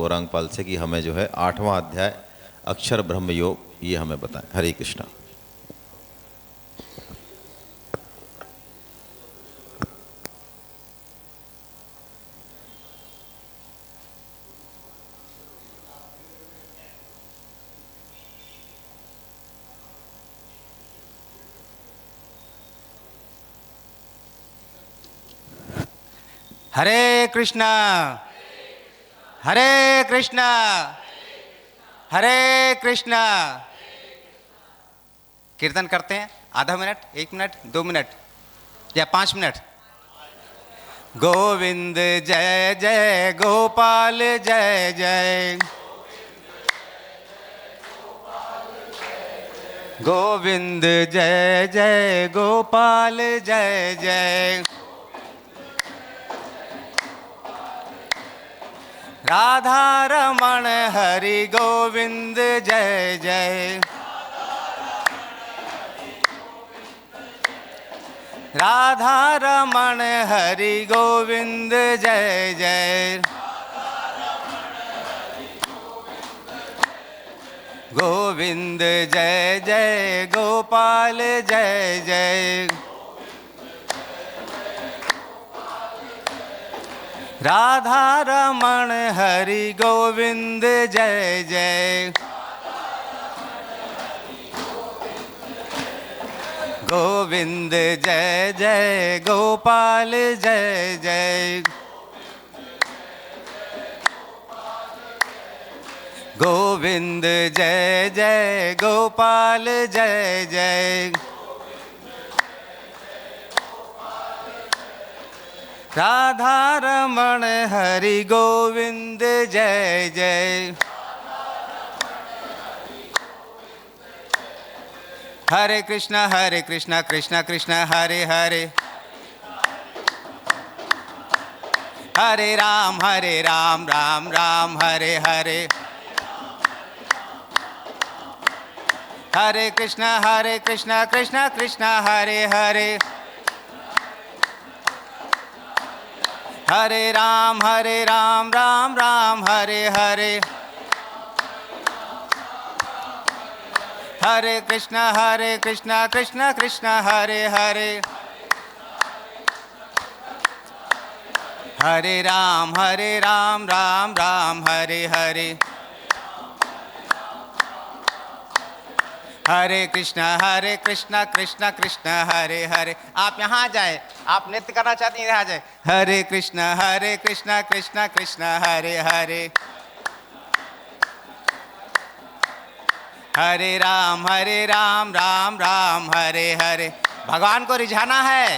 औरंगपाल से कि हमें जो है 8वां अध्याय अक्षर ब्रह्म योग ये हमें बताएं। हरे कृष्णा। हरे कृष्णा हरे कृष्णा हरे कृष्णा। कीर्तन करते हैं आधा मिनट, 1 मिनट, 2 मिनट या 5 मिनट। गोविंद जय जय गोपाल जय जय, गोविंद जय जय गोपाल जय जय, राधा रमण हरि गोविंद जय जय, राधा रमण हरि गोविंद जय जय, गोविंद जय जय गोपाल जय जय, राधा रमण हरि गोविंद जय जय, गोविंद जय जय गोपाल जय जय, गोविंद जय जय गोपाल जय जय, राधा रमण हरि गोविंद जय जय। हरे कृष्णा कृष्णा कृष्णा हरे हरे, हरे राम राम राम हरे हरे, हरे कृष्णा कृष्णा कृष्णा हरे हरे, हरे राम राम राम हरे हरे, हरे कृष्णा कृष्णा कृष्णा हरे हरे, हरे राम राम राम हरे हरे, हरे कृष्णा कृष्णा कृष्णा हरे हरे। आप यहाँ आ जाए, आप नृत्य करना चाहते हैं, यहाँ आ जाए। हरे कृष्णा कृष्णा कृष्णा हरे हरे, हरे राम राम राम हरे हरे। भगवान को रिझाना है।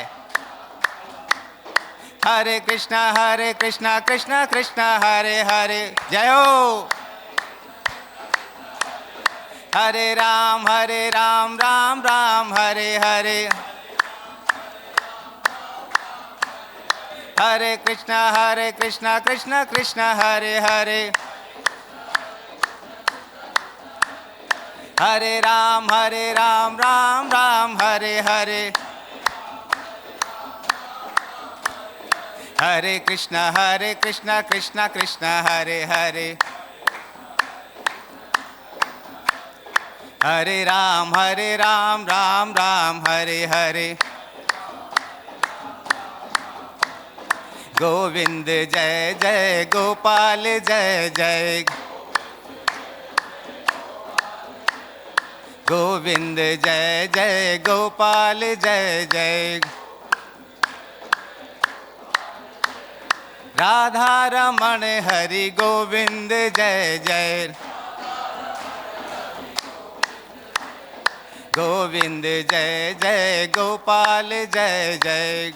हरे कृष्णा कृष्णा कृष्णा हरे हरे। जय हो। हरे राम राम राम हरे हरे, हरे कृष्णा कृष्णा कृष्णा हरे हरे, हरे राम राम राम हरे हरे, हरे कृष्णा कृष्णा कृष्णा हरे हरे, हरे राम राम राम हरे हरे, गोविंद जय जय गोपाल जय जय, गोविंद जय जय गोपाल जय जय, राधा रमण हरि गोविंद जय जय, गोविंद जय जय गोपाल जय जय,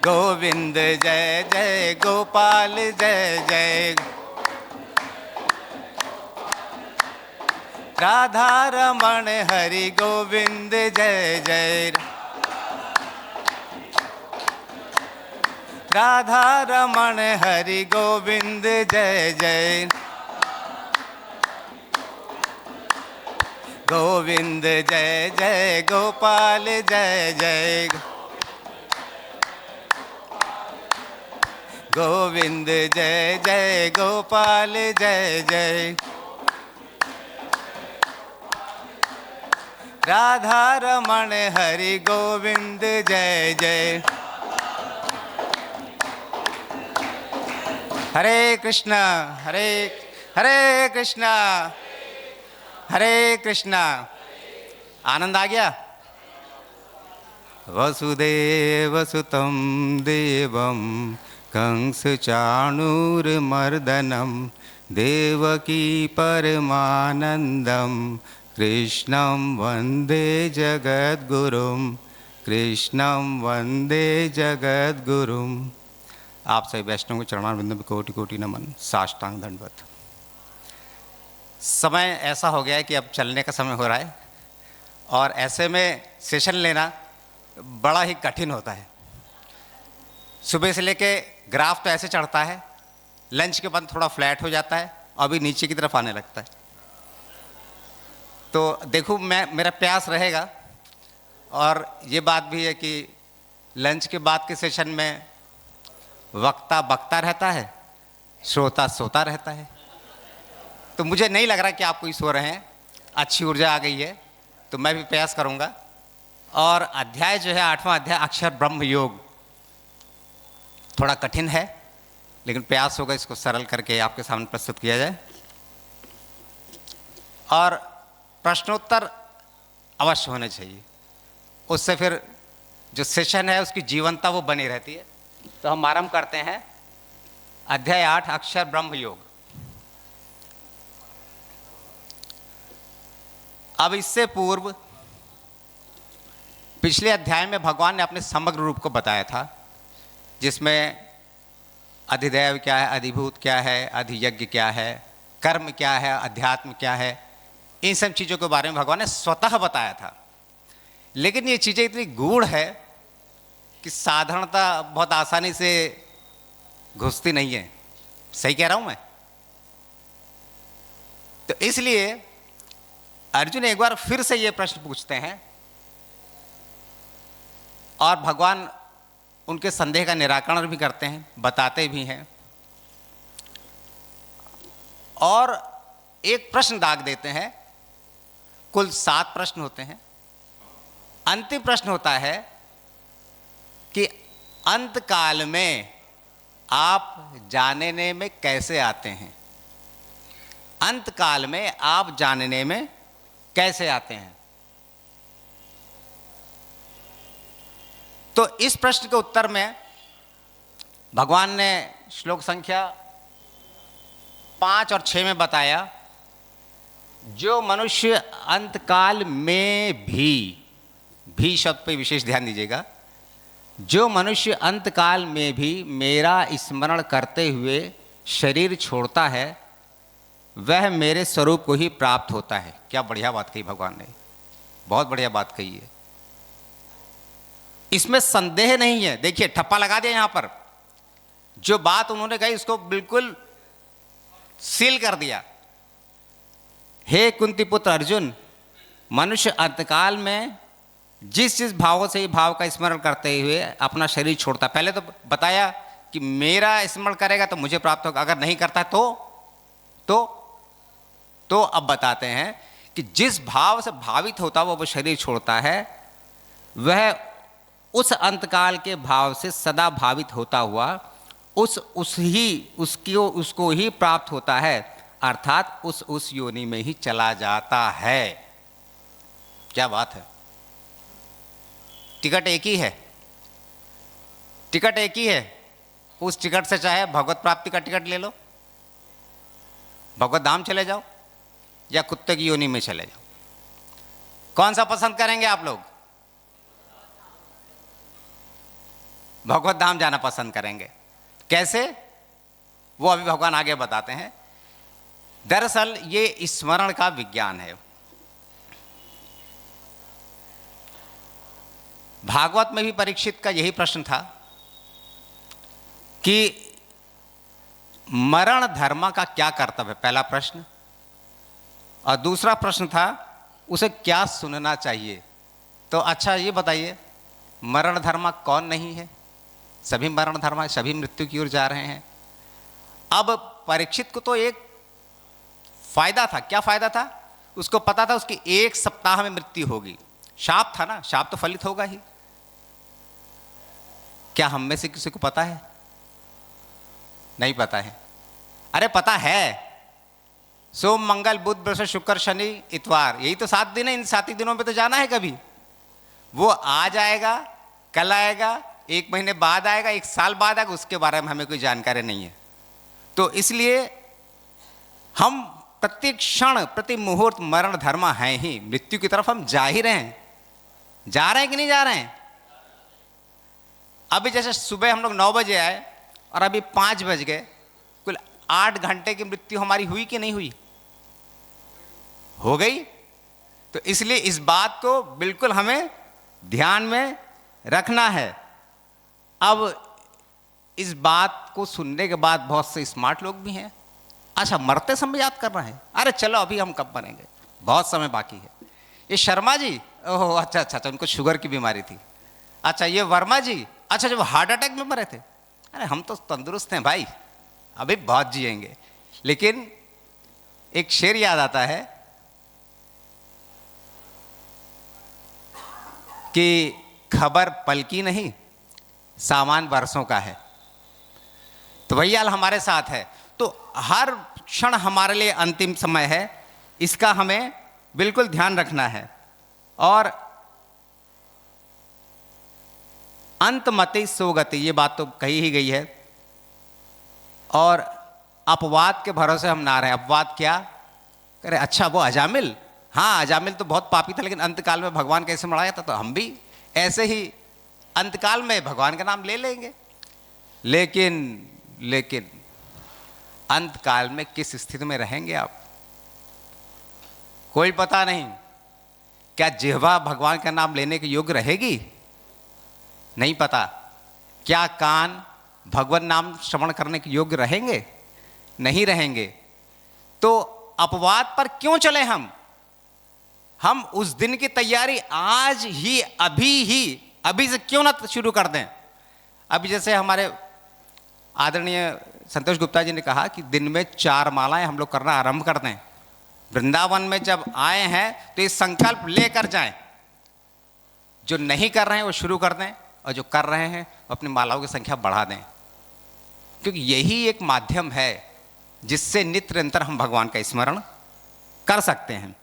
गोविंद जय जय गोपाल जय जय, राधा रमण हरि गोविंद जय जय, राधा रमण हरि गोविंद जय जय, गोविंद जय जय गोपाल जय जय, गोविंद जय जय गोपाल जय जय, राधा रमण हरि गोविंद जय जय। हरे कृष्णा हरे हरे कृष्णा हरे कृष्णा। आनंद आ गया। वसुदेव सुतं देवं कंस चाणूरमर्दनं देवकी परमानंदं कृष्णं वंदे जगद्गुरुं, कृष्णं वंदे जगद्गुरुं। आप सभी वैष्णव के चरणारविंद में कोटि कोटि नमन, साष्टांग दंडवत। समय ऐसा हो गया है कि अब चलने का समय हो रहा है और ऐसे में सेशन लेना बड़ा ही कठिन होता है। सुबह से लेके ग्राफ तो ऐसे चढ़ता है, लंच के बाद थोड़ा फ्लैट हो जाता है, अभी नीचे की तरफ आने लगता है। तो देखो मेरा प्रयास रहेगा। और ये बात भी है कि लंच के बाद के सेशन में वक्ता बकता रहता है, श्रोता सोता रहता है। तो मुझे नहीं लग रहा कि आप कोई सो रहे हैं, अच्छी ऊर्जा आ गई है, तो मैं भी प्रयास करूंगा। और अध्याय जो है 8वां अध्याय अक्षर ब्रह्म योग थोड़ा कठिन है, लेकिन प्रयास होगा इसको सरल करके आपके सामने प्रस्तुत किया जाए। और प्रश्नोत्तर अवश्य होने चाहिए, उससे फिर जो सेशन है उसकी जीवंतता वो बनी रहती है। तो हम आरंभ करते हैं अध्याय 8 अक्षर ब्रह्म योग। अब इससे पूर्व पिछले अध्याय में भगवान ने अपने समग्र रूप को बताया था, जिसमें अधिदैव क्या है, अधिभूत क्या है, अधियज्ञ क्या है, कर्म क्या है, अध्यात्म क्या है, इन सब चीज़ों के बारे में भगवान ने स्वतः बताया था। लेकिन ये चीज़ें इतनी गूढ़ है कि साधारणता बहुत आसानी से घुसती नहीं है। सही कह रहा हूं मैं? तो इसलिए अर्जुन एक बार फिर से ये प्रश्न पूछते हैं और भगवान उनके संदेह का निराकरण भी करते हैं, बताते भी हैं और एक प्रश्न दाग देते हैं। कुल 7 प्रश्न होते हैं। अंतिम प्रश्न होता है कि अंत काल में आप जानने में कैसे आते हैं? अंत काल में आप जानने में कैसे आते हैं? तो इस प्रश्न के उत्तर में भगवान ने श्लोक संख्या 5 और 6 में बताया, जो मनुष्य अंतकाल में भी शब्द पे विशेष ध्यान दीजिएगा, जो मनुष्य अंतकाल में भी मेरा स्मरण करते हुए शरीर छोड़ता है वह मेरे स्वरूप को ही प्राप्त होता है। क्या बढ़िया बात कही भगवान ने, बहुत बढ़िया बात कही है, इसमें संदेह नहीं है। देखिए ठप्पा लगा दिया यहां पर, जो बात उन्होंने कही उसको बिल्कुल सील कर दिया। हे कुंती पुत्र अर्जुन, मनुष्य अंतकाल में जिस भावों से ही भाव का स्मरण करते हुए अपना शरीर छोड़ता, पहले तो बताया कि मेरा स्मरण करेगा तो मुझे प्राप्त होगा, अगर नहीं करता तो अब बताते हैं कि जिस भाव से भावित होता वो शरीर छोड़ता है, वह उस अंतकाल के भाव से सदा भावित होता हुआ उसको ही प्राप्त होता है, अर्थात उस योनि में ही चला जाता है। क्या बात है! टिकट एक ही है, टिकट एक ही है। उस टिकट से चाहे भगवत प्राप्ति का टिकट ले लो, भगवत धाम चले जाओ या कुत्ते की योनि में चले जाओ, कौन सा पसंद करेंगे आप लोग? भगवत धाम जाना पसंद करेंगे। कैसे? वो अभी भगवान आगे बताते हैं। दरअसल ये स्मरण का विज्ञान है। भागवत में भी परीक्षित का यही प्रश्न था कि मरण धर्म का क्या कर्तव्य है, पहला प्रश्न। और दूसरा प्रश्न था उसे क्या सुनना चाहिए। तो अच्छा ये बताइए, मरण धर्म कौन नहीं है? सभी मरण धर्म है, सभी मृत्यु की ओर जा रहे हैं। अब परीक्षित को तो एक फायदा था। क्या फायदा था? उसको पता था उसकी 1 सप्ताह में मृत्यु होगी। शाप था ना, शाप तो फलित होगा ही। क्या हम में से किसी को पता है? नहीं पता है। अरे पता है, सोम मंगल बुध बृहस्पति शुक्र शनि इतवार, यही तो 7 दिन है। इन 7 ही दिनों में तो जाना है कभी। वो आज आएगा, कल आएगा, 1 महीने बाद आएगा, 1 साल बाद आएगा, उसके बारे में हमें कोई जानकारी नहीं है। तो इसलिए हम प्रत्येक क्षण प्रति मुहूर्त मरण धर्म है ही। मृत्यु की तरफ हम जा ही रहे हैं। जा रहे हैं कि नहीं जा रहे हैं? अभी जैसे सुबह हम लोग 9 बजे आए और अभी 5 बज गए, कुल 8 घंटे की मृत्यु हमारी हुई कि नहीं हुई? हो गई। तो इसलिए इस बात को बिल्कुल हमें ध्यान में रखना है। अब इस बात को सुनने के बाद बहुत से स्मार्ट लोग भी हैं, अच्छा मरते समय याद कर रहे हैं, अरे चलो अभी हम कब मरेंगे, बहुत समय बाकी है। ये शर्मा जी, ओहो अच्छा अच्छा अच्छा, उनको शुगर की बीमारी थी। अच्छा ये वर्मा जी, अच्छा जब हार्ट अटैक में मरे थे, अरे हम तो तंदुरुस्त हैं भाई, अभी बहुत जिएंगे। लेकिन एक शेर याद आता है कि खबर पल की नहीं, सामान वर्षों का है। तो वही हाल हमारे साथ है। तो हर क्षण हमारे लिए अंतिम समय है, इसका हमें बिल्कुल ध्यान रखना है। और अंतमति सोगति, ये बात तो कही ही गई है। और अपवाद के भरोसे हम ना रहे। अपवाद क्या करे? अच्छा वो अजामिल, हाँ अजामिल तो बहुत पापी था, लेकिन अंतकाल में भगवान कैसे मराया था, तो हम भी ऐसे ही अंतकाल में भगवान का नाम ले लेंगे। लेकिन अंतकाल में किस स्थिति में रहेंगे आप, कोई पता नहीं। क्या जिह्वा भगवान का नाम लेने के योग्य रहेगी? नहीं पता। क्या कान भगवान नाम श्रवण करने के योग्य रहेंगे? नहीं रहेंगे। तो अपवाद पर क्यों चले हम उस दिन की तैयारी आज ही अभी से क्यों ना शुरू कर दें। अभी जैसे हमारे आदरणीय संतोष गुप्ता जी ने कहा कि दिन में 4 मालाएं हम लोग करना आरंभ कर दें। वृंदावन में जब आए हैं तो ये संकल्प लेकर जाएं, जो नहीं कर रहे हैं वो शुरू कर दें, और जो कर रहे हैं अपनी मालाओं की संख्या बढ़ा दें, क्योंकि यही एक माध्यम है जिससे नित्य निरंतर हम भगवान का स्मरण कर सकते हैं।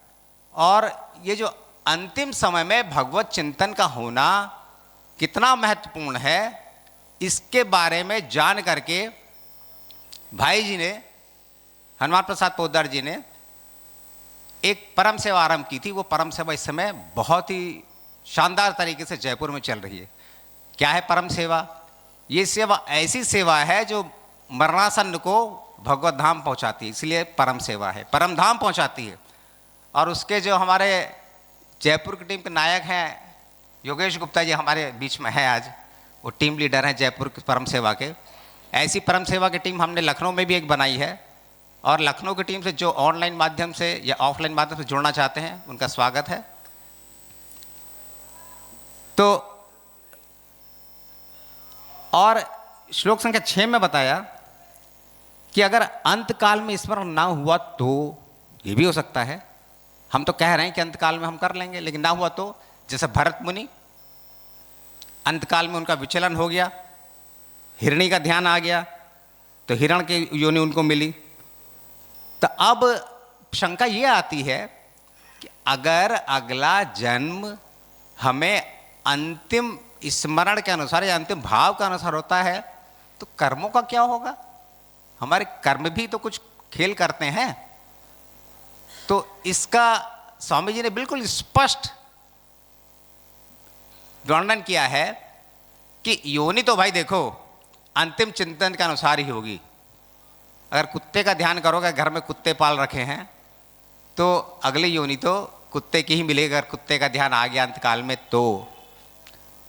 और ये जो अंतिम समय में भगवत चिंतन का होना कितना महत्वपूर्ण है, इसके बारे में जान करके भाई जी ने, हनुमान प्रसाद पोद्दार जी ने एक परम सेवा आरंभ की थी। वो परम सेवा इस समय बहुत ही शानदार तरीके से जयपुर में चल रही है। क्या है परम सेवा? ये सेवा ऐसी सेवा है जो मरणासन्न को भगवत धाम पहुंचाती है, इसलिए परम सेवा है, परम धाम पहुंचाती है। और उसके जो हमारे जयपुर की टीम के नायक हैं योगेश गुप्ता जी, हमारे बीच में है आज, वो टीम लीडर हैं जयपुर की परम सेवा के। ऐसी परम सेवा की टीम हमने लखनऊ में भी एक बनाई है, और लखनऊ की टीम से जो ऑनलाइन माध्यम से या ऑफलाइन माध्यम से जुड़ना चाहते हैं उनका स्वागत है। तो और श्लोक संख्या 6 में बताया कि अगर अंतकाल में स्मरण ना हुआ तो ये भी हो सकता है। हम तो कह रहे हैं कि अंतकाल में हम कर लेंगे, लेकिन ना हुआ तो जैसे भरत मुनि, अंतकाल में उनका विचलन हो गया, हिरणी का ध्यान आ गया तो हिरण की योनि उनको मिली। तो अब शंका ये आती है कि अगर अगला जन्म हमें अंतिम स्मरण के अनुसार या अंतिम भाव के अनुसार होता है तो कर्मों का क्या होगा? हमारे कर्म भी तो कुछ खेल करते हैं। तो इसका स्वामी जी ने बिल्कुल स्पष्ट वर्णन किया है कि योनि तो भाई देखो अंतिम चिंतन के अनुसार ही होगी। अगर कुत्ते का ध्यान करोगे, घर में कुत्ते पाल रखे हैं, तो अगली योनि तो कुत्ते की ही मिलेगी, अगर कुत्ते का ध्यान आ गया अंतकाल में तो।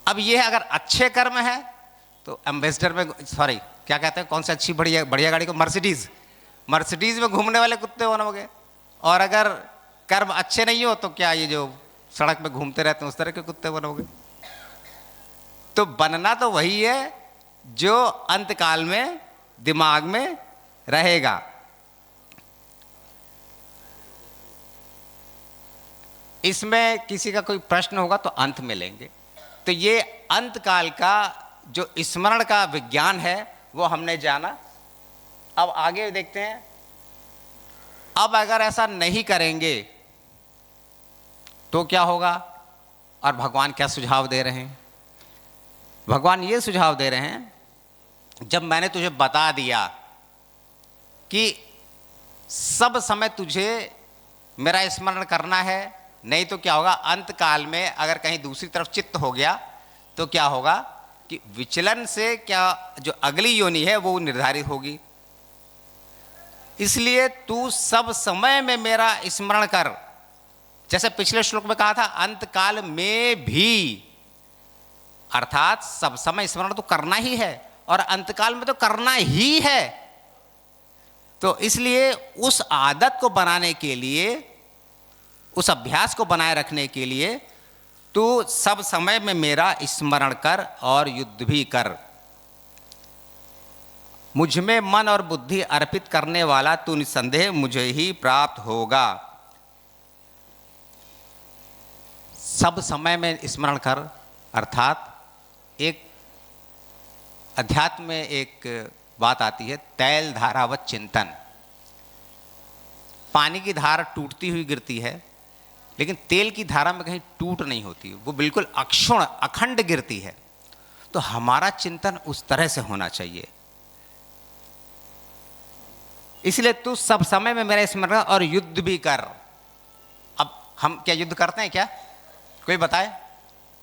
अब ये है अगर अच्छे कर्म है तो एम्बेसडर में, सॉरी क्या कहते हैं, कौन सी अच्छी बढ़िया गाड़ी को, मर्सिडीज में घूमने वाले कुत्ते बनोगे। और अगर कर्म अच्छे नहीं हो तो क्या ये जो सड़क में घूमते रहते हैं उस तरह के कुत्ते बनोगे। तो बनना तो वही है जो अंतकाल में दिमाग में रहेगा। इसमें किसी का कोई प्रश्न होगा तो अंत में लेंगे। तो ये अंतकाल का जो स्मरण का विज्ञान है वो हमने जाना। अब आगे देखते हैं। अब अगर ऐसा नहीं करेंगे तो क्या होगा, और भगवान क्या सुझाव दे रहे हैं? भगवान ये सुझाव दे रहे हैं, जब मैंने तुझे बता दिया कि सब समय तुझे मेरा स्मरण करना है, नहीं तो क्या होगा, अंत काल में अगर कहीं दूसरी तरफ चित्त हो गया तो क्या होगा कि विचलन से क्या जो अगली योनि है वो निर्धारित होगी। इसलिए तू सब समय में मेरा स्मरण कर। जैसे पिछले श्लोक में कहा था, अंत काल में भी, अर्थात सब समय स्मरण तो करना ही है और अंतकाल में तो करना ही है। तो इसलिए उस आदत को बनाने के लिए, उस अभ्यास को बनाए रखने के लिए तू सब समय में मेरा स्मरण कर और युद्ध भी कर। मुझ में मन और बुद्धि अर्पित करने वाला तू निसंदेह मुझे ही प्राप्त होगा। सब समय में स्मरण कर, अर्थात एक अध्यात्म में एक बात आती है, तैल धारावत चिंतन। पानी की धारा टूटती हुई गिरती है, लेकिन तेल की धारा में कहीं टूट नहीं होती, वो बिल्कुल अक्षुण अखंड गिरती है। तो हमारा चिंतन उस तरह से होना चाहिए। इसलिए तू सब समय में मेरा स्मरण और युद्ध भी कर। अब हम क्या युद्ध करते हैं क्या? कोई बताए,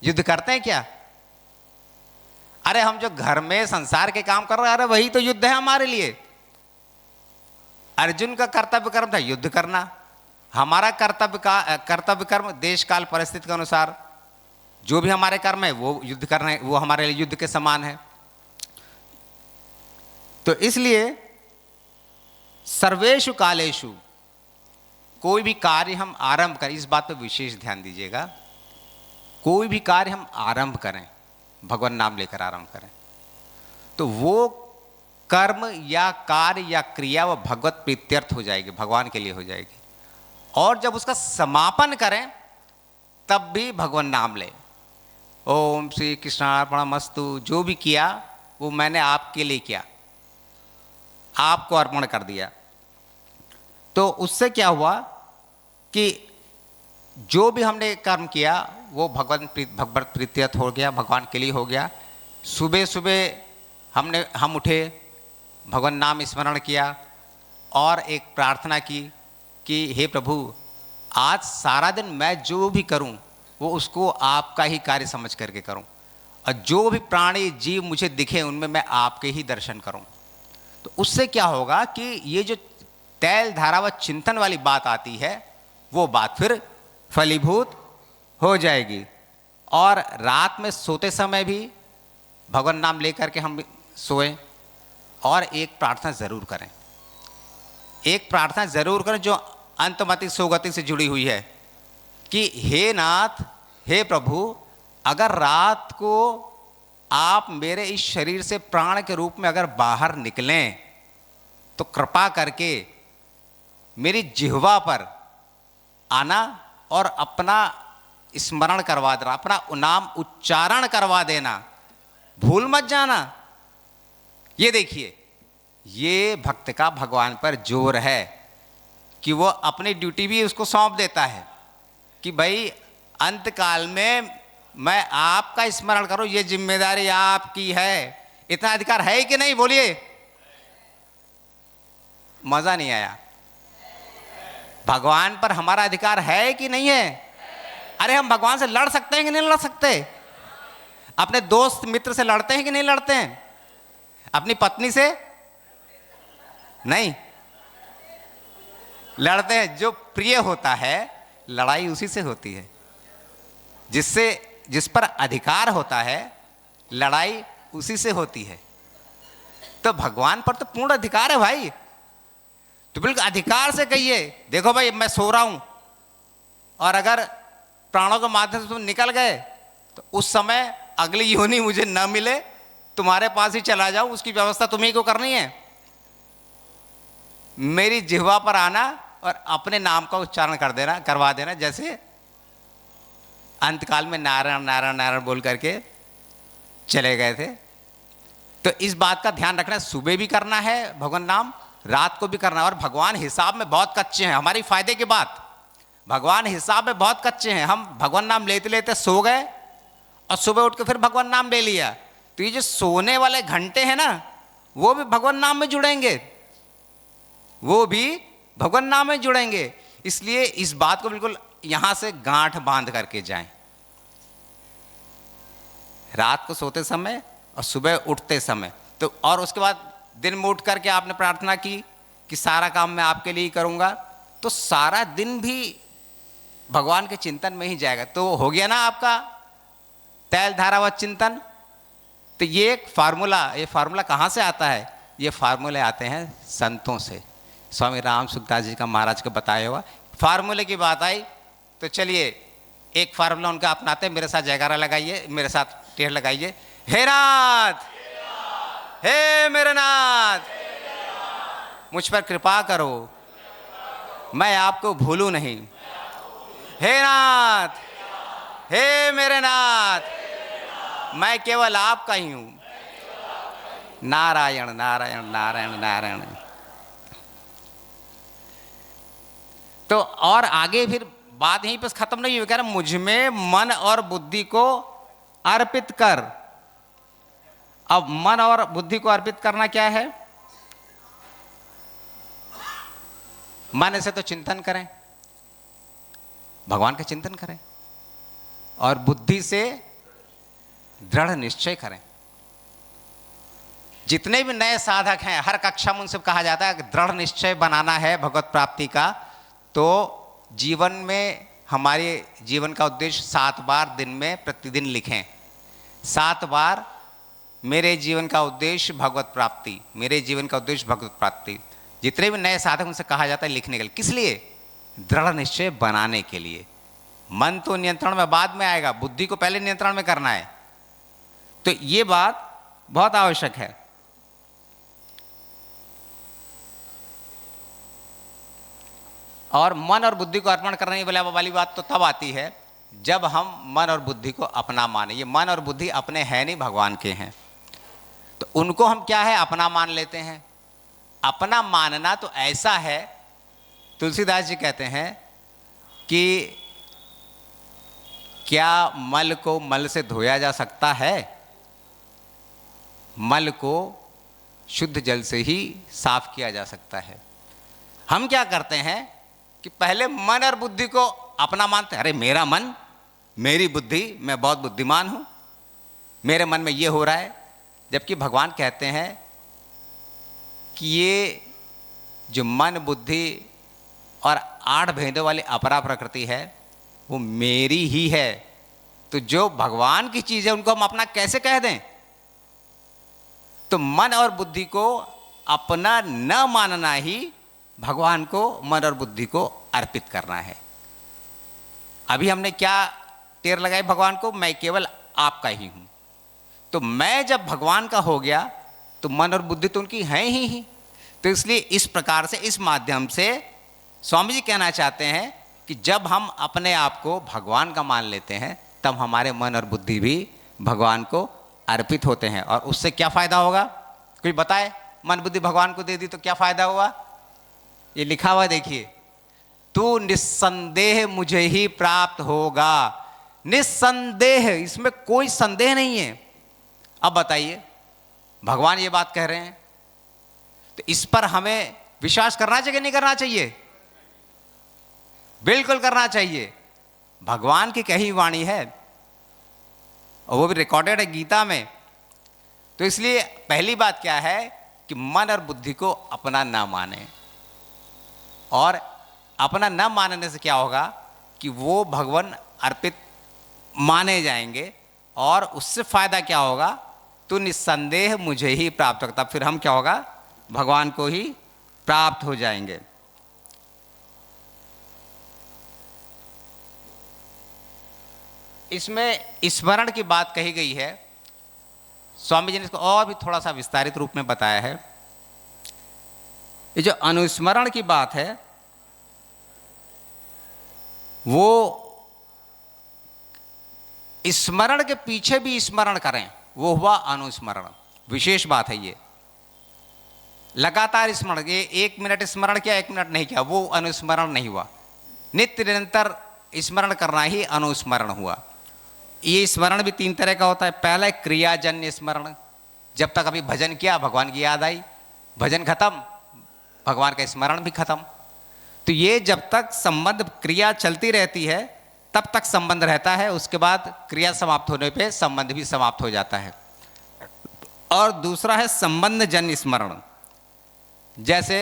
युद्ध करते हैं क्या? अरे हम जो घर में संसार के काम कर रहे हैं, अरे वही तो युद्ध है हमारे लिए। अर्जुन का कर्तव्य कर्म था युद्ध करना। हमारा कर्तव्य कर्म देश काल परिस्थिति के अनुसार जो भी हमारे कर्म है वो युद्ध करना है, वो हमारे लिए युद्ध के समान है। तो इसलिए सर्वेषु कालेषु, कोई भी कार्य हम आरंभ करें, इस बात पर विशेष ध्यान दीजिएगा, कोई भी कार्य हम आरंभ करें, भगवान नाम लेकर आरंभ करें, तो वो कर्म या कार्य या क्रिया वो भगवत प्रीत्यर्थ हो जाएगी, भगवान के लिए हो जाएगी। और जब उसका समापन करें तब भी भगवान नाम ले, ओम श्री कृष्णार्पणमस्तु। जो भी किया वो मैंने आपके लिए किया, आपको अर्पण कर दिया। तो उससे क्या हुआ कि जो भी हमने कर्म किया वो भगवत प्रीत्यर्थ हो गया, भगवान के लिए हो गया। सुबह सुबह हम उठे, भगवान नाम स्मरण किया और एक प्रार्थना की कि हे प्रभु, आज सारा दिन मैं जो भी करूं वो उसको आपका ही कार्य समझ करके करूं, और जो भी प्राणी जीव मुझे दिखे उनमें मैं आपके ही दर्शन करूं। तो उससे क्या होगा कि ये जो तैल धारावत चिंतन वाली बात आती है वो बात फिर फलीभूत हो जाएगी। और रात में सोते समय भी भगवान नाम लेकर के हम सोएं। और एक प्रार्थना ज़रूर करें, एक प्रार्थना ज़रूर करें जो अंतमति सोगति से जुड़ी हुई है कि हे नाथ, हे प्रभु, अगर रात को आप मेरे इस शरीर से प्राण के रूप में अगर बाहर निकलें तो कृपा करके मेरी जिह्वा पर आना और अपना स्मरण करवा देना, अपना नाम उच्चारण करवा देना, भूल मत जाना। ये देखिए, ये भक्त का भगवान पर जोर है कि वो अपनी ड्यूटी भी उसको सौंप देता है कि भाई अंत काल में मैं आपका स्मरण करूं, ये जिम्मेदारी आपकी है। इतना अधिकार है कि नहीं? बोलिए। मजा नहीं आया? भगवान पर हमारा अधिकार है कि नहीं है? अरे हम भगवान से लड़ सकते हैं कि नहीं लड़ सकते? अपने दोस्त मित्र से लड़ते हैं कि नहीं लड़ते हैं? अपनी पत्नी से नहीं लड़ते हैं। जो प्रिय होता है लड़ाई उसी से होती है, जिस पर अधिकार होता है लड़ाई उसी से होती है। तो भगवान पर तो पूर्ण अधिकार है भाई। तो बिल्कुल अधिकार से कहिए, देखो भाई मैं सो रहा हूं और अगर प्राणों के माध्यम से तुम निकल गए तो उस समय अगली योनि मुझे न मिले तुम्हारे पास ही चला जाऊं, उसकी व्यवस्था तुम्ही को करनी है। मेरी जिह्वा पर आना और अपने नाम का उच्चारण कर देना, करवा देना, जैसे अंतकाल में नारायण नारायण नारायण बोल करके चले गए थे। तो इस बात का ध्यान रखना, सुबह भी करना है भगवान नाम, रात को भी करना है। और भगवान हिसाब में बहुत कच्चे हैं, हमारी फायदे की बात, भगवान हिसाब में बहुत कच्चे हैं। हम भगवान नाम लेते लेते सो गए और सुबह उठ के फिर भगवान नाम ले लिया, तो ये जो सोने वाले घंटे हैं ना, वो भी भगवान नाम में जुड़ेंगे, वो भी भगवान नाम में जुड़ेंगे। इसलिए इस बात को बिल्कुल यहां से गांठ बांध करके जाएं, रात को सोते समय और सुबह उठते समय। तो और उसके बाद दिन में उठ करके आपने प्रार्थना की कि सारा काम मैं आपके लिए ही करूंगा, तो सारा दिन भी भगवान के चिंतन में ही जाएगा। तो हो गया ना आपका तैल धारावत चिंतन। तो ये एक फार्मूला, ये फार्मूला कहाँ से आता है? ये फार्मूले आते हैं संतों से। स्वामी राम सुखदास जी का महाराज को बताया हुआ फार्मूले की बात आई, तो चलिए एक फार्मूला उनका अपनाते हैं। मेरे साथ जयकारा लगाइए, मेरे साथ टेढ़ लगाइए। हे नाथ, हे मेरे नाथ, मुझ पर कृपा करो, मैं आपको भूलूं नहीं। हे नाथ, हे मेरे नाथ, मैं केवल आपका ही हूं। नारायण नारायण नारायण नारायण। तो और आगे फिर बात यहीं पर खत्म नहीं हुई, कह रहा मुझ में मन और बुद्धि को अर्पित कर। अब मन और बुद्धि को अर्पित करना क्या है? मन से तो चिंतन करें, भगवान का चिंतन करें, और बुद्धि से दृढ़ निश्चय करें। जितने भी नए साधक हैं, हर कक्षा में उनसे कहा जाता है कि दृढ़ निश्चय बनाना है भगवत प्राप्ति का, तो जीवन में हमारे जीवन का उद्देश्य 7 बार दिन में प्रतिदिन लिखें। 7 बार मेरे जीवन का उद्देश्य भगवत प्राप्ति, मेरे जीवन का उद्देश्य भगवत प्राप्ति। जितने भी नए साधक उनसे कहा जाता है लिखने के लिए, किस लिए? दृढ़ निश्चय बनाने के लिए। मन तो नियंत्रण में बाद में आएगा, बुद्धि को पहले नियंत्रण में करना है। तो ये बात बहुत आवश्यक है। और मन और बुद्धि को अर्पण करने वाली बात तो तब आती है जब हम मन और बुद्धि को अपना माने। ये मन और बुद्धि अपने हैं नहीं, भगवान के हैं। तो उनको हम क्या है? अपना मान लेते हैं। अपना मानना तो ऐसा है, तुलसीदास जी कहते हैं कि क्या मल को मल से धोया जा सकता है? मल को शुद्ध जल से ही साफ किया जा सकता है। हम क्या करते हैं कि पहले मन और बुद्धि को अपना मानते हैं। अरे मेरा मन, मेरी बुद्धि, मैं बहुत बुद्धिमान हूं, मेरे मन में ये हो रहा है। जबकि भगवान कहते हैं कि ये जो मन, बुद्धि और 8 भेदों वाली अपरा प्रकृति है वो मेरी ही है। तो जो भगवान की चीज है उनको हम अपना कैसे कह दें? तो मन और बुद्धि को अपना न मानना ही भगवान को मन और बुद्धि को अर्पित करना है। अभी हमने क्या टेर लगाई भगवान को? मैं केवल आपका ही हूं। तो मैं जब भगवान का हो गया तो मन और बुद्धि तो उनकी हैं ही। तो इसलिए इस प्रकार से, इस माध्यम से स्वामी जी कहना चाहते हैं कि जब हम अपने आप को भगवान का मान लेते हैं तब हमारे मन और बुद्धि भी भगवान को अर्पित होते हैं। और उससे क्या फायदा होगा? कोई बताए? मन बुद्धि भगवान को दे दी तो क्या फायदा हुआ? ये लिखा हुआ देखिए, तू निस्संदेह मुझे ही प्राप्त होगा। निस्संदेह, इसमें कोई संदेह नहीं है। अब बताइए, भगवान ये बात कह रहे हैं तो इस पर हमें विश्वास करना चाहिए कि नहीं करना चाहिए? बिल्कुल करना चाहिए। भगवान की कही वाणी है और वो भी रिकॉर्डेड है गीता में। तो इसलिए पहली बात क्या है कि मन और बुद्धि को अपना ना माने। और अपना न मानने से क्या होगा कि वो भगवान अर्पित माने जाएंगे। और उससे फायदा क्या होगा? तो निस्संदेह मुझे ही प्राप्त होगा। तब फिर हम क्या होगा? भगवान को ही प्राप्त हो जाएंगे। इसमें स्मरण की बात कही गई है। स्वामी जी ने इसको और भी थोड़ा सा विस्तारित रूप में बताया है। ये जो अनुस्मरण की बात है वो स्मरण के पीछे भी स्मरण करें, वो हुआ अनुस्मरण। विशेष बात है ये। लगातार स्मरण, ये 1 मिनट स्मरण किया 1 मिनट नहीं किया, वो अनुस्मरण नहीं हुआ। नित्य निरंतर स्मरण करना ही अनुस्मरण हुआ। ये स्मरण भी 3 तरह का होता है। पहला है क्रियाजन्य स्मरण, जब तक अभी भजन किया भगवान की याद आई, भजन खत्म भगवान का स्मरण भी खत्म। तो ये जब तक संबंध क्रिया चलती रहती है तब तक संबंध रहता है, उसके बाद क्रिया समाप्त होने पे संबंध भी समाप्त हो जाता है। और दूसरा है संबंध जन्य स्मरण, जैसे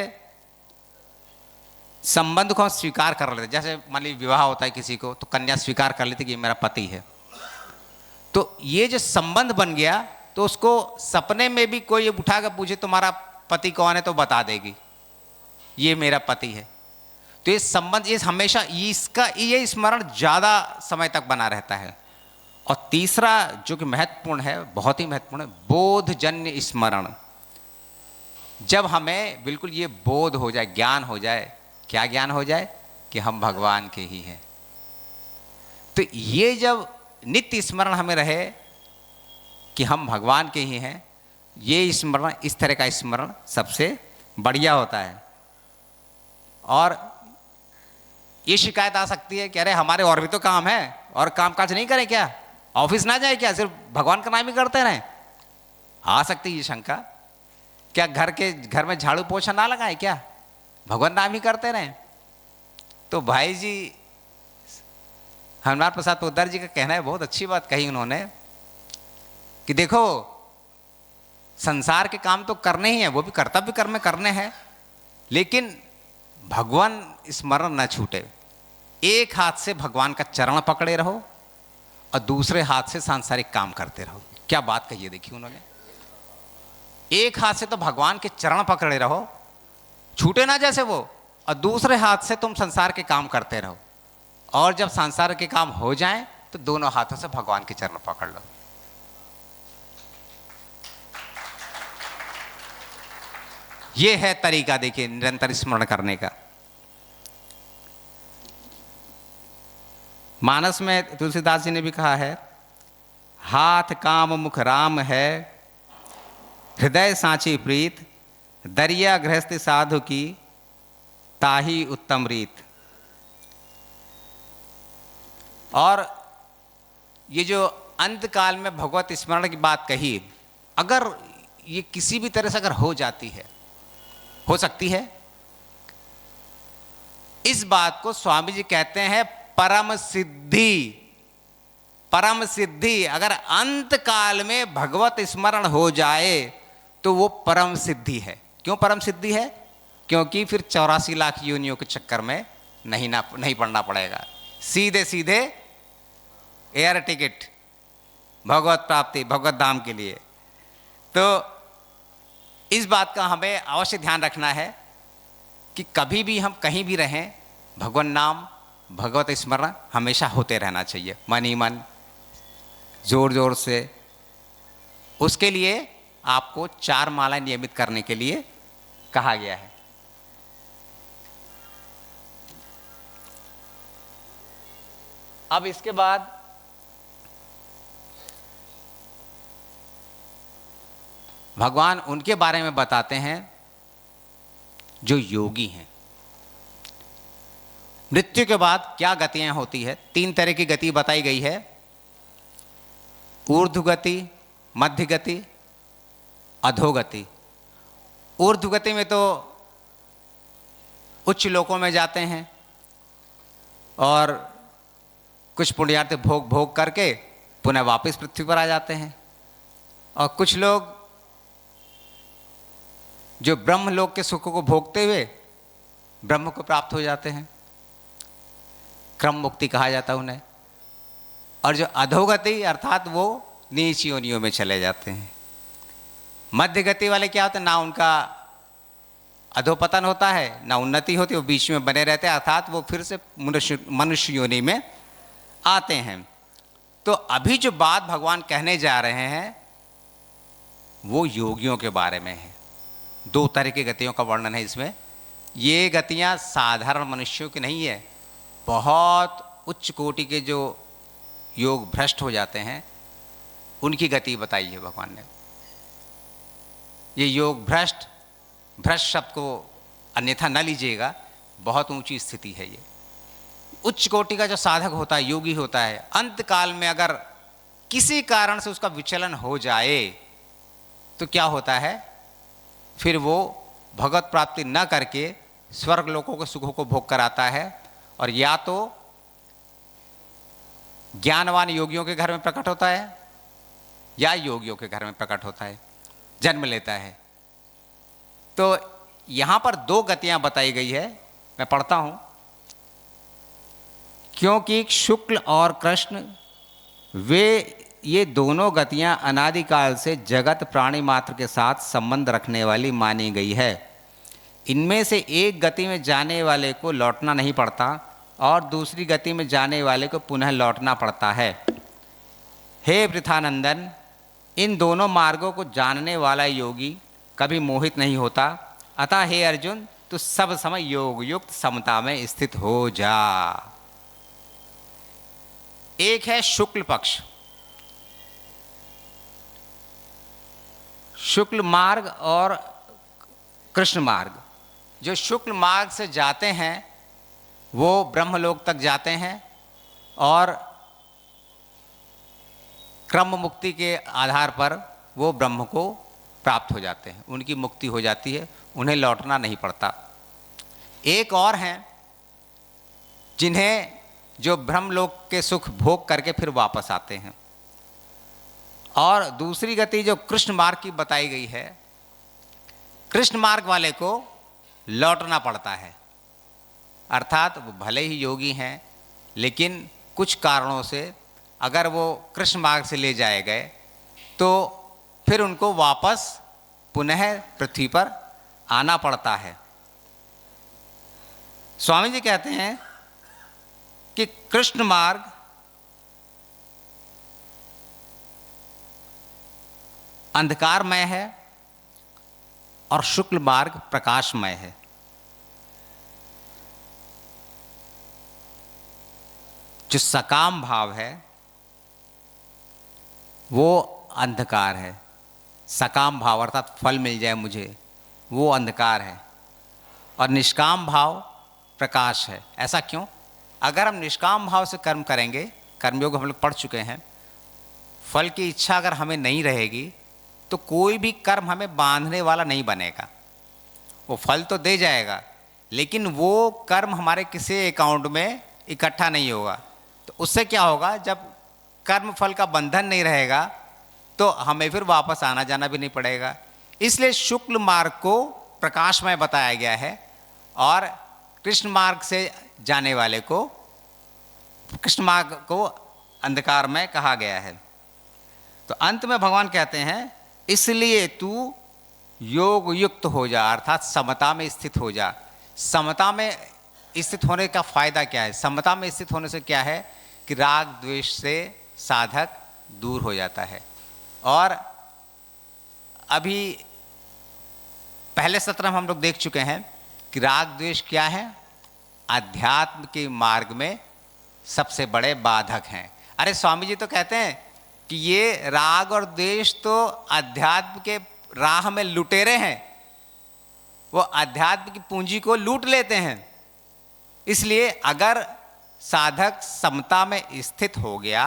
संबंध को हम स्वीकार कर लेते, जैसे मान लीजिए विवाह होता है किसी को, तो कन्या स्वीकार कर लेती कि ये मेरा पति है। तो ये जो संबंध बन गया तो उसको सपने में भी कोई उठा कर पूछे तुम्हारा पति कौन है तो बता देगी ये मेरा पति है। तो ये संबंध, ये हमेशा इसका ये स्मरण ज़्यादा समय तक बना रहता है। और तीसरा जो कि महत्वपूर्ण है, बहुत ही महत्वपूर्ण है, बोधजन्य स्मरण। जब हमें बिल्कुल ये बोध हो जाए, ज्ञान हो जाए, क्या ज्ञान हो जाए कि हम भगवान के ही हैं, तो ये जब नित्य स्मरण हमें रहे कि हम भगवान के ही हैं, ये स्मरण, इस तरह का स्मरण सबसे बढ़िया होता है। और ये शिकायत आ सकती है कि अरे हमारे और भी तो काम है, और काम काज नहीं करें क्या, ऑफिस ना जाए क्या, सिर्फ भगवान का नाम ही करते रहें। आ सकती है ये शंका, क्या घर में झाड़ू पोछा ना लगाए क्या, भगवान नाम ही करते रहें। तो भाई जी हनुमान प्रसाद पोद्दार जी का कहना है, बहुत अच्छी बात कही उन्होंने, कि देखो संसार के काम तो करने ही हैं, वो भी कर्तव्य कर्म में करने हैं, लेकिन भगवान स्मरण न छूटे। एक हाथ से भगवान का चरण पकड़े रहो और दूसरे हाथ से सांसारिक काम करते रहो। क्या बात कही है देखिए उन्होंने। एक हाथ से तो भगवान के चरण पकड़े रहो, छूटे ना जैसे वो, और दूसरे हाथ से तुम संसार के काम करते रहो, और जब संसार के काम हो जाएं तो दोनों हाथों से भगवान के चरण पकड़ लो। ये है तरीका देखिए निरंतर स्मरण करने का। मानस में तुलसीदास जी ने भी कहा है, हाथ काम मुख राम है, हृदय सांची प्रीत, दरिया गृहस्थ साधु की ताही उत्तम रीत। और ये जो अंत काल में भगवत स्मरण की बात कही, अगर ये किसी भी तरह से अगर हो जाती है, हो सकती है, इस बात को स्वामी जी कहते हैं परम सिद्धि। परम सिद्धि, अगर अंत काल में भगवत स्मरण हो जाए तो वो परम सिद्धि है। क्यों परम सिद्धि है? क्योंकि फिर 84 लाख योनियों के चक्कर में नहीं पड़ना पड़ेगा, सीधे सीधे एयर टिकट भगवत प्राप्ति, भगवत धाम के लिए। तो इस बात का हमें अवश्य ध्यान रखना है कि कभी भी हम कहीं भी रहें, भगवान नाम, भगवत स्मरण हमेशा होते रहना चाहिए, मन ही मन, जोर जोर से। उसके लिए आपको 4 मालाएं नियमित करने के लिए कहा गया है। अब इसके बाद भगवान उनके बारे में बताते हैं जो योगी हैं। मृत्यु के बाद क्या गतियां होती है? 3 तरह की गति बताई गई है, ऊर्ध्व गति, मध्य गति, अधोगति। ऊर्ध्व गति में तो उच्च लोकों में जाते हैं और कुछ पुण्यार्थ भोग भोग करके पुनः वापस पृथ्वी पर आ जाते हैं, और कुछ लोग जो ब्रह्म लोक के सुखों को भोगते हुए ब्रह्म को प्राप्त हो जाते हैं, क्रम मुक्ति कहा जाता है उन्हें। और जो अधोगति अर्थात वो नीच योनियों में चले जाते हैं। मध्य गति वाले क्या होते हैं, ना उनका अधोपतन होता है ना उन्नति होती, वो बीच में बने रहते हैं, अर्थात वो फिर से मनुष्य योनि में आते हैं। तो अभी जो बात भगवान कहने जा रहे हैं वो योगियों के बारे में है। 2 तरह की गतियों का वर्णन है इसमें। ये गतियाँ साधारण मनुष्यों की नहीं है, बहुत उच्च कोटि के जो योग भ्रष्ट हो जाते हैं उनकी गति बताई है भगवान ने। ये योग भ्रष्ट शब्द को अन्यथा न लीजिएगा, बहुत ऊंची स्थिति है ये। उच्च कोटि का जो साधक होता है, योगी होता है, अंत काल में अगर किसी कारण से उसका विचलन हो जाए तो क्या होता है, फिर वो भगवत प्राप्ति न करके स्वर्ग लोकों के सुखों को भोग कर आता है, और या तो ज्ञानवान योगियों के घर में प्रकट होता है या योगियों के घर में प्रकट होता है, जन्म लेता है। तो यहां पर 2 गतियां बताई गई है, मैं पढ़ता हूं। क्योंकि शुक्ल और कृष्ण ये दोनों गतियां अनादिकाल से जगत प्राणी मात्र के साथ संबंध रखने वाली मानी गई है। इनमें से एक गति में जाने वाले को लौटना नहीं पड़ता और दूसरी गति में जाने वाले को पुनः लौटना पड़ता है। हे वृथानंदन, इन दोनों मार्गों को जानने वाला योगी कभी मोहित नहीं होता। अतः हे अर्जुन, तू सब समय योग युक्त समता में स्थित हो जा। एक है शुक्ल पक्ष, शुक्ल मार्ग और कृष्ण मार्ग। जो शुक्ल मार्ग से जाते हैं वो ब्रह्मलोक तक जाते हैं और क्रम मुक्ति के आधार पर वो ब्रह्म को प्राप्त हो जाते हैं, उनकी मुक्ति हो जाती है, उन्हें लौटना नहीं पड़ता। एक और हैं जिन्हें जो ब्रह्मलोक के सुख भोग करके फिर वापस आते हैं। और दूसरी गति जो कृष्ण मार्ग की बताई गई है, कृष्ण मार्ग वाले को लौटना पड़ता है, अर्थात वो भले ही योगी हैं लेकिन कुछ कारणों से अगर वो कृष्ण मार्ग से ले जाए गए तो फिर उनको वापस पुनः पृथ्वी पर आना पड़ता है। स्वामी जी कहते हैं कि कृष्ण मार्ग अंधकारमय है और शुक्ल मार्ग प्रकाशमय है। जो सकाम भाव है वो अंधकार है, सकाम भाव अर्थात फल मिल जाए मुझे, वो अंधकार है, और निष्काम भाव प्रकाश है। ऐसा क्यों? अगर हम निष्काम भाव से कर्म करेंगे, कर्मयोग हम लोग पढ़ चुके हैं, फल की इच्छा अगर हमें नहीं रहेगी तो कोई भी कर्म हमें बांधने वाला नहीं बनेगा। वो फल तो दे जाएगा लेकिन वो कर्म हमारे किसी अकाउंट में इकट्ठा नहीं होगा। तो उससे क्या होगा, जब कर्म फल का बंधन नहीं रहेगा तो हमें फिर वापस आना जाना भी नहीं पड़ेगा। इसलिए शुक्ल मार्ग को प्रकाशमय बताया गया है और कृष्ण मार्ग से जाने वाले को, कृष्ण मार्ग को अंधकारमय कहा गया है। तो अंत में भगवान कहते हैं इसलिए तू योग युक्त हो जा, अर्थात समता में स्थित हो जा। समता में स्थित होने का फायदा क्या है? समता में स्थित होने से क्या है कि राग द्वेष से साधक दूर हो जाता है। और अभी पहले सत्र में हम लोग देख चुके हैं कि राग द्वेष क्या है, अध्यात्म के मार्ग में सबसे बड़े बाधक हैं। अरे स्वामी जी तो कहते हैं कि ये राग और द्वेष तो अध्यात्म के राह में लुटेरे हैं, वो अध्यात्म की पूंजी को लूट लेते हैं। इसलिए अगर साधक समता में स्थित हो गया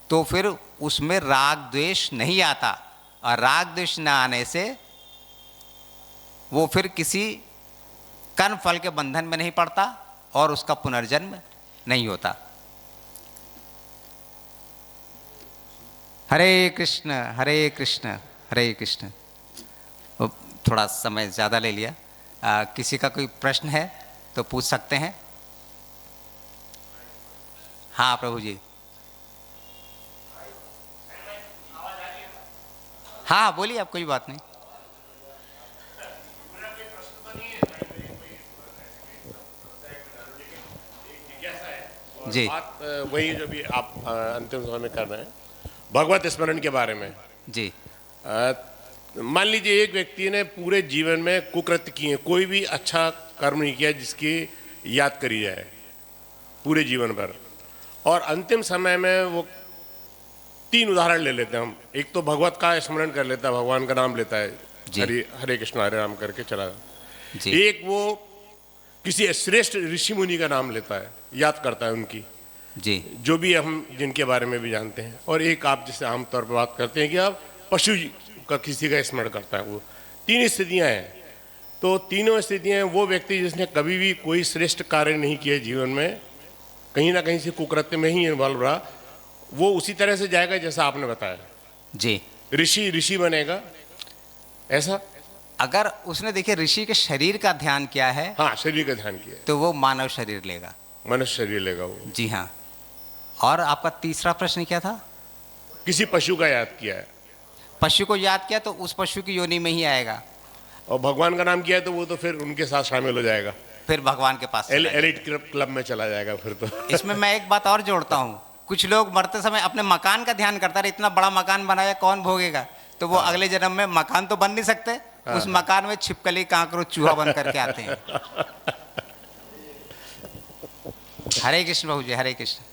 तो फिर उसमें राग द्वेष नहीं आता, और राग द्वेष न आने से वो फिर किसी कर्म फल के बंधन में नहीं पड़ता और उसका पुनर्जन्म नहीं होता। हरे कृष्ण हरे कृष्ण हरे कृष्ण। थोड़ा समय ज़्यादा ले लिया, किसी का कोई प्रश्न है तो पूछ सकते हैं। हाँ प्रभु जी, हाँ बोलिए, आप कोई बात नहीं। जी बात वही जो भी आप अंतिम समय में कर रहे हैं भगवत स्मरण के बारे में। जी मान लीजिए एक व्यक्ति ने पूरे जीवन में कुकृत्य किए, कोई भी अच्छा कर्म नहीं किया जिसकी याद करी जाए पूरे जीवन भर, और अंतिम समय में वो 3 उदाहरण ले लेते हैं हम। एक तो भगवत का स्मरण कर लेता है, भगवान का नाम लेता है, हरे हरे कृष्ण हरे राम करके चला। एक वो किसी श्रेष्ठ ऋषि मुनि का नाम लेता है, याद करता है उनकी जी, जो भी हम जिनके बारे में भी जानते हैं। और एक आप जिससे आमतौर पर बात करते हैं कि आप पशु का किसी का स्मरण करता है। वो 3 स्थितियां हैं। तो तीनों स्थितियां, वो व्यक्ति जिसने कभी भी कोई श्रेष्ठ कार्य नहीं किया जीवन में, कहीं ना कहीं से कुकृत्य में ही इन्वॉल्व रहा, वो उसी तरह से जाएगा जैसा आपने बताया जी। ऋषि बनेगा ऐसा। अगर उसने देखिए ऋषि के शरीर का ध्यान किया है, हाँ, शरीर का ध्यान किया तो वो मानव शरीर लेगा, मनुष्य शरीर लेगा वो। जी हाँ। और आपका तीसरा प्रश्न क्या था? किसी पशु का याद किया है, पशु को याद किया तो उस पशु की योनि में ही आएगा, और भगवान का नाम किया है तो वो तो फिर उनके साथ शामिल हो जाएगा, फिर भगवान के पास चला जाएगा। एलिट क्लब में चला जाएगा फिर तो। इसमें मैं एक बात और जोड़ता हूँ, कुछ लोग मरते समय अपने मकान का ध्यान करता है, इतना बड़ा मकान बनाया कौन भोगेगा, तो वो अगले जन्म में मकान तो बन नहीं सकते, उस मकान में छिपकली कांकरोच चूहा बन करके आते हैं। हरे कृष्ण बाबू जी, हरे कृष्ण।